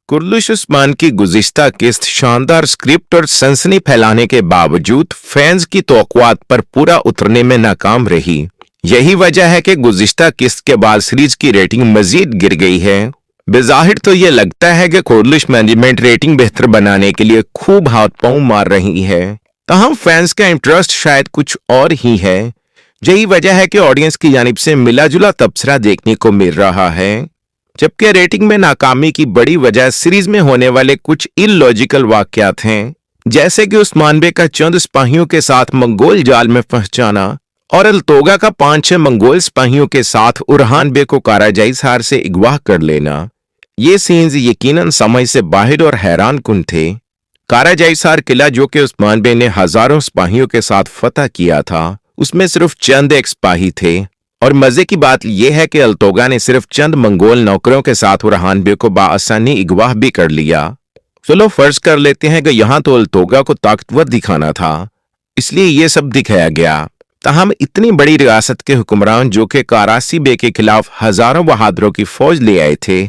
कुर्लुश उस्मान की गुज़िश्ता किस्त शानदार स्क्रिप्ट और सनसनी फैलाने के बावजूद फैंस की तवक्कुआत पर पूरा उतरने में नाकाम रही। यही वजह है कि गुज़िश्ता किस्त के बाद सीरीज की रेटिंग मजीद गिर गई है। बेज़ाहिर तो ये लगता है कि कुर्लुश मैनेजमेंट रेटिंग बेहतर बनाने के लिए खूब हाथ पांव मार रही है, ताहम फैंस का इंटरेस्ट शायद कुछ और ही है। यही वजह है कि ऑडियंस की जानिब से मिला जुला तबसरा देखने को मिल रहा है। जबकि रेटिंग में नाकामी की बड़ी वजह सीरीज में होने वाले कुछ इलॉजिकल वाकयात हैं, जैसे कि उस्मान बे का चंद सिपाहियों के साथ मंगोल जाल में फंस जाना और अल्तोगा का 5-6 मंगोल सिपाहियों के साथ उरहान बे को काराजाइसार से अगवा कर लेना। ये सीन्स यकीनन समझ से बाहर और हैरान कुन थे। काराजाइसार किला जो कि उस्मान बे ने हजारों सिपाहियों के साथ फतह किया था, उसमें सिर्फ चंद एक सिपाही थे। और मजे की बात यह है कि अल्तोगा ने सिर्फ चंद मंगोल नौकरों के साथ उरहान बे को बाआसानी अगवा भी कर लिया। चलो फर्ज कर लेते हैं कि यहाँ तो अल्तोगा को ताकतवर दिखाना था, इसलिए ये सब दिखाया गया। ताहम इतनी बड़ी रियासत के हुक्मरान जो कि कारासी बे के खिलाफ हजारों बहादुरों की फौज ले आए थे,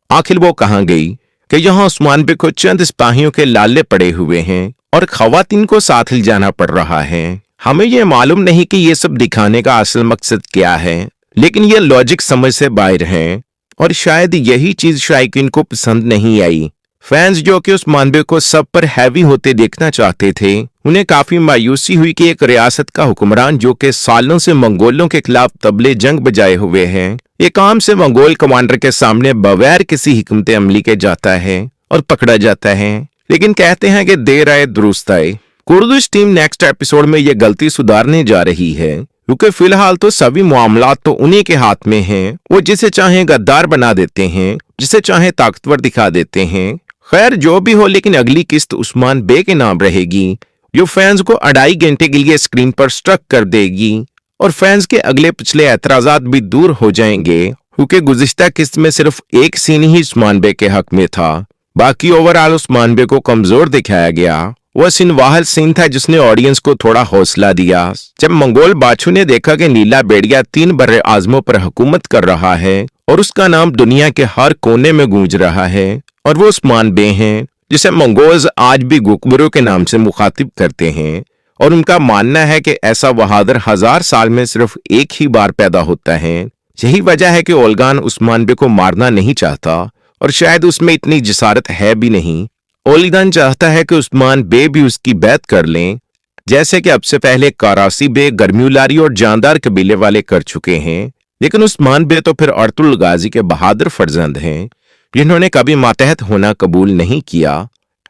आखिर वो कहाँ गई कि यहाँ उस्मान बे को चंद सिपाहियों के लाले पड़े हुए हैं और खवातीन को साथ ले जाना पड़ रहा है। हमें यह मालूम नहीं कि ये सब दिखाने का असल मकसद क्या है, लेकिन यह लॉजिक समझ से बाहर है और शायद यही चीज शायकीन को पसंद नहीं आई। फैंस जो कि उस्मान बे को सब पर हैवी होते देखना चाहते थे, उन्हें काफी मायूसी हुई कि एक रियासत का हुक्मरान जो कि सालों से मंगोलों के खिलाफ तबले जंग बजाए हुए हैं, एक आम से मंगोल कमांडर के सामने बगैर किसी हिकमत अमली के जाता है और पकड़ा जाता है। लेकिन कहते हैं कि देर आए दुरुस्त आए। कुर्लुश टीम नेक्स्ट एपिसोड में ये गलती सुधारने जा रही है, क्योंकि फिलहाल तो सभी मामलात तो उन्हीं के हाथ में हैं। वो जिसे चाहे गद्दार बना देते हैं, जिसे चाहे ताकतवर दिखा देते हैं। खैर जो भी हो, लेकिन अगली किस्त उस्मान बे के नाम रहेगी, जो फैंस को 2.5 घंटे के लिए स्क्रीन पर स्ट्रक कर देगी और फैंस के अगले पिछले एतराजात भी दूर हो जाएंगे, क्योंकि गुज़िश्ता किस्त में सिर्फ एक सीन ही उस्मान बे के हक में था। बाकी ओवरऑल उस्मान बे को कमजोर दिखाया गया। वह सीन वाहल सीन था जिसने ऑडियंस को थोड़ा हौसला दिया। जब मंगोल बादशाह ने देखा कि नीला बेड़िया 3 बर्रे आजमों पर हुकूमत कर रहा है और उसका नाम दुनिया के हर कोने में गूंज रहा है, और वो उस्मान बे हैं जिसे मंगोल्स आज भी गुकबरों के नाम से मुखातिब करते हैं, और उनका मानना है कि ऐसा बहादुर 1000 साल में सिर्फ एक ही बार पैदा होता है। यही वजह है कि ओल्गान उस्मान बे को मारना नहीं चाहता, और शायद उसमें इतनी जिसारत है भी नहीं। ओल्गान चाहता है कि उस्मान बे भी उसकी बैत कर लें, जैसे कि अब से पहले कारासी बे, गर्म्युलारी और जानदार कबीले वाले कर चुके हैं। लेकिन उस्मान बे तो फिर अर्तुल गाजी के बहादुर फर्जंद हैं, जिन्होंने कभी मातहत होना कबूल नहीं किया।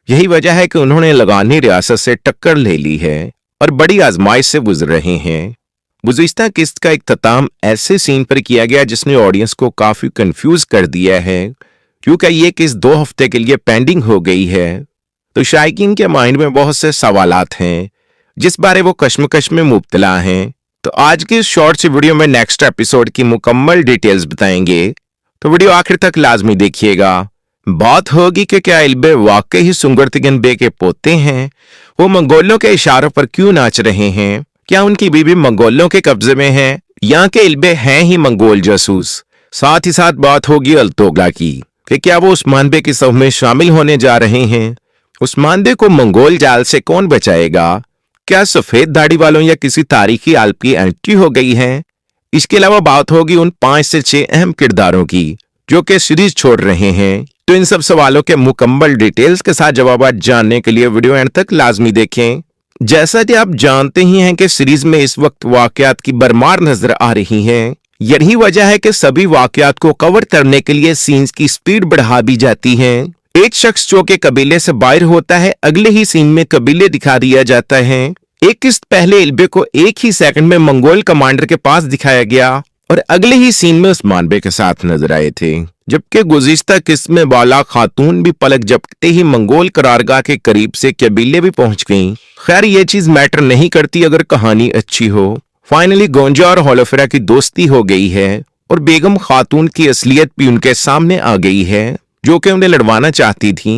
यही वजह है कि उन्होंने लगानी रियासत से टक्कर ले ली है और बड़ी आजमाइश से गुजर रहे हैं। गुज़िश्ता किस्त का इख्तिताम ऐसे सीन पर किया गया जिसने ऑडियंस को काफी कंफ्यूज कर दिया है, क्योंकि ये किस्त 2 हफ्ते के लिए पेंडिंग हो गई है। तो शायकीन के माइंड में बहुत से सवालात हैं जिस बारे वो कश्मकश में मुब्तला हैं। तो आज की इस शॉर्ट सी वीडियो में नेक्स्ट एपिसोड की मुकम्मल डिटेल्स बताएंगे, तो वीडियो आखिर तक लाजमी देखिएगा। बात होगी कि क्या इल्बे वाकई ही सुंगरतिगन बे के पोते हैं? वो मंगोलों के इशारों पर क्यों नाच रहे हैं? क्या उनकी बीवी मंगोलों के कब्जे में है, या कि इल्बे हैं ही मंगोल जासूस? साथ ही साथ बात होगी अल्तोगा की कि क्या वो उस्मान बे की सफ में शामिल होने जा रहे हैं? उस्मान बे को मंगोल जाल से कौन बचाएगा? क्या सफेद दाढ़ी वालों या किसी तारीखी आल्प की एंट्री हो गई है? इसके अलावा बात होगी उन 5 से 6 अहम किरदारों की जो कि सीरीज छोड़ रहे हैं। तो इन सब सवालों के मुकम्मल डिटेल्स के साथ जवाब जानने के लिए वीडियो एंड तक लाजमी देखें। जैसा कि आप जानते ही हैं कि सीरीज में इस वक्त वाकयात की भरमार नजर आ रही है। यही वजह है कि सभी वाकयात को कवर करने के लिए सीन्स की स्पीड बढ़ा दी जाती है। एक शख्स जो के कबीले से बाहर होता है, अगले ही सीन में कबीले दिखा दिया जाता है। एक किस्त पहले इल्बे को एक ही सेकंड में मंगोल कमांडर के पास दिखाया गया और अगले ही सीन में उस्मान बे के साथ नजर आए थे। जबकि गुज़िश्ता किस्त में बाला खातून भी पलक झपकते ही मंगोल करारगाह के करीब से कबीले भी पहुंच गईं। खैर ये चीज मैटर नहीं करती अगर कहानी अच्छी हो। फाइनली गोंजा और होलोफेरा की दोस्ती हो गई है और बेगम खातून की असलियत भी उनके सामने आ गई है, जो कि उन्हें लड़वाना चाहती थी।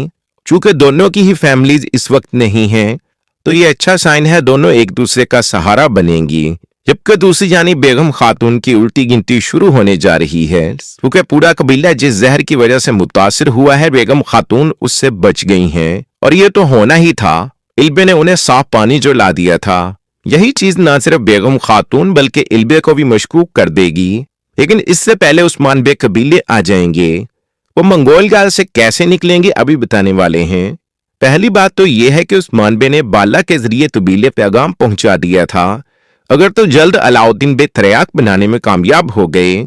चूंकि दोनों की ही फैमिलीज इस वक्त नहीं हैं, तो ये अच्छा साइन है, दोनों एक दूसरे का सहारा बनेंगी। जबकि दूसरी जानिब बेगम खातून की उल्टी गिनती शुरू होने जा रही है, क्योंकि पूरा कबीला जिस जहर की वजह से मुतासिर हुआ है, बेगम खातून उससे बच गई हैं। और ये तो होना ही था, इल्बे ने उन्हें साफ पानी जो ला दिया था। यही चीज न सिर्फ बेगम खातून बल्कि इल्बे को भी मशकूक कर देगी। लेकिन इससे पहले उस्मान बे कबीले आ जाएंगे। वो मंगोल गाल से कैसे निकलेंगे अभी बताने वाले हैं। पहली बात तो यह है कि उस्मान बे ने बाला के जरिए कबीले पैगाम पहुंचा दिया था। अगर तो जल्द अलाउद्दीन बे त्रयाक बनाने में कामयाब हो गए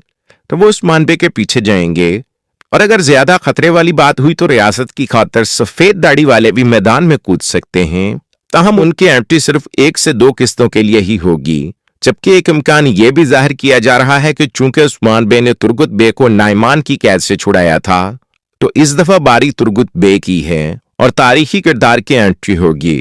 तो वो उस्मान बे के पीछे जाएंगे, और अगर ज्यादा खतरे वाली बात हुई तो रियासत की खातिर सफेद दाढ़ी वाले भी मैदान में कूद सकते हैं। ताहम उनकी एंट्री सिर्फ 1 से 2 किस्तों के लिए ही होगी। जबकि एक इम्कान ये भी जाहिर किया जा रहा है कि चूंकि उस्मान बे ने तुर्गुत बे को नाइमान की कैद से छुड़ाया था, तो इस दफा बारी तुर्गुत बे की है और तारीखी किरदार की एंट्री होगी।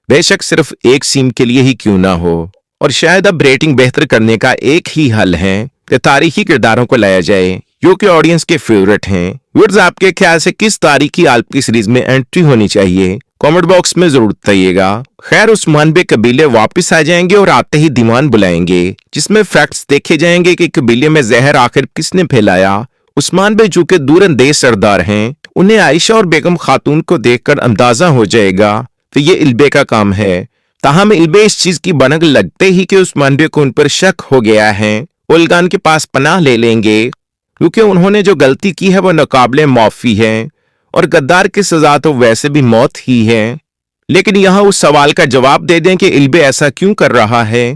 बेशक सिर्फ एक सीन के लिए ही क्यों ना हो। और शायद अब रेटिंग बेहतर करने का एक ही हल है कि तारीखी किरदारों को लाया जाए जो कि ऑडियंस के फेवरेट हैं। व्यूअर्स, आपके ख्याल से किस तारीखी आल्प की सीरीज में एंट्री होनी चाहिए? कमेंट बॉक्स में जरूर बताइएगा। खैर, उस्मान बे कबीले वापस आ जाएंगे और आते ही दीवान बुलाएंगे, जिसमें फैक्ट्स देखे जाएंगे कि कबीले में जहर आखिर किसने फैलाया। उस्मान बे जो कि दूरंदेश सरदार हैं, उन्हें आयशा और बेगम खातून को देखकर अंदाजा हो जाएगा तो ये इल्बे का काम है। ताहम इल्बे इस चीज की बनक लगते ही कि उस्मान बे को उन पर शक हो गया है, उलगान के पास पनाह ले लेंगे, क्योंकि उन्होंने जो गलती की है वो नाकाबिले माफी है और गद्दार की सजा तो वैसे भी मौत ही है। लेकिन यहाँ उस सवाल का जवाब दे दें कि इल्बे ऐसा क्यों कर रहा है।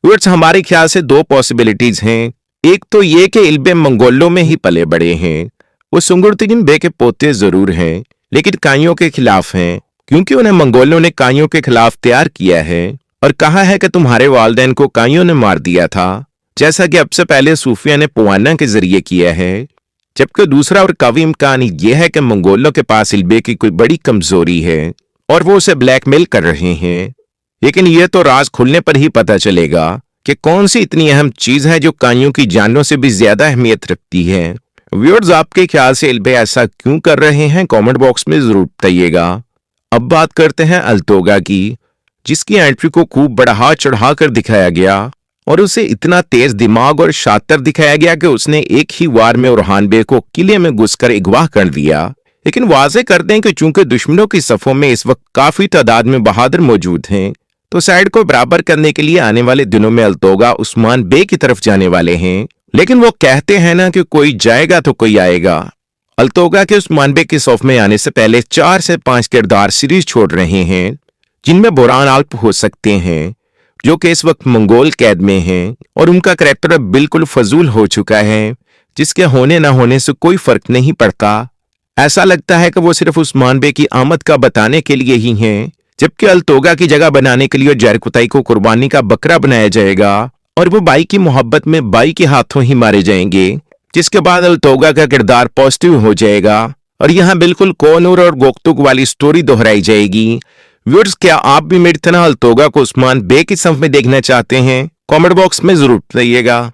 व्यूअर्स, हमारे ख्याल से 2 पॉसिबिलिटीज हैं। एक तो ये कि इल्बे मंगोलों में ही पले बड़े हैं। वो सुंगुर्तिगिन बे के पोते जरूर हैं, लेकिन काइयों के खिलाफ हैं, क्योंकि उन्हें मंगोलों ने काइयों के खिलाफ तैयार किया है और कहा है कि तुम्हारे वालिदैन को काइयों ने मार दिया था, जैसा कि अब से पहले सूफिया ने पुआना के जरिए किया है। जबकि दूसरा और कवी इम्कान यह है कि मंगोलों के पास इल्बे की कोई बड़ी कमजोरी है और वो उसे ब्लैकमेल कर रहे हैं। लेकिन यह तो राज खुलने पर ही पता चलेगा कि कौन सी इतनी अहम चीज है जो काइयों की जानों से भी ज्यादा अहमियत रखती है। व्यूअर्स, आपके ख्याल से इल्बे ऐसा क्यों कर रहे हैं? कमेंट बॉक्स में जरूर बताइएगा। अब बात करते हैं अल्तोगा की, जिसकी एंट्री को खूब बढ़ा चढ़ा कर दिखाया गया और उसे इतना तेज दिमाग और शातिर दिखाया गया कि उसने एक ही वार में उरहान बे को किले में घुसकर अगवा कर दिया। लेकिन वाजे कर दें कि चूंकि दुश्मनों की सफों में इस वक्त काफी तादाद में बहादुर मौजूद हैं, तो साइड को बराबर करने के लिए आने वाले दिनों में अल्तोगा उस्मान बे की तरफ जाने वाले हैं। लेकिन वो कहते हैं ना कि कोई जाएगा तो कोई आएगा। अल्तोगा के उस्मान बे के सफ में आने से पहले 4 से 5 किरदार सीरीज छोड़ रहे हैं, जिनमें बुरहान आल्प हो सकते हैं, जो कि इस वक्त मंगोल कैद में हैं और उनका करैक्टर अब बिल्कुल फजूल हो चुका है, जिसके होने ना होने से कोई फर्क नहीं पड़ता। ऐसा लगता है कि वो सिर्फ उस्मान बे की आमद का बताने के लिए ही हैं, जबकि अल्तोगा की जगह बनाने के लिए जरकुताई को कुर्बानी का बकरा बनाया जाएगा और वो बाई की मोहब्बत में बाई के हाथों ही मारे जाएंगे, जिसके बाद अल्तोगा का किरदार पॉजिटिव हो जाएगा और यहाँ बिल्कुल कोनूर और गोकतुक वाली स्टोरी दोहराई जाएगी। व्यूअर्स, क्या आप भी मेरी तरह अल्तोगा को उस्मान बे की सफ में देखना चाहते हैं? कमेंट बॉक्स में जरूर बताइएगा।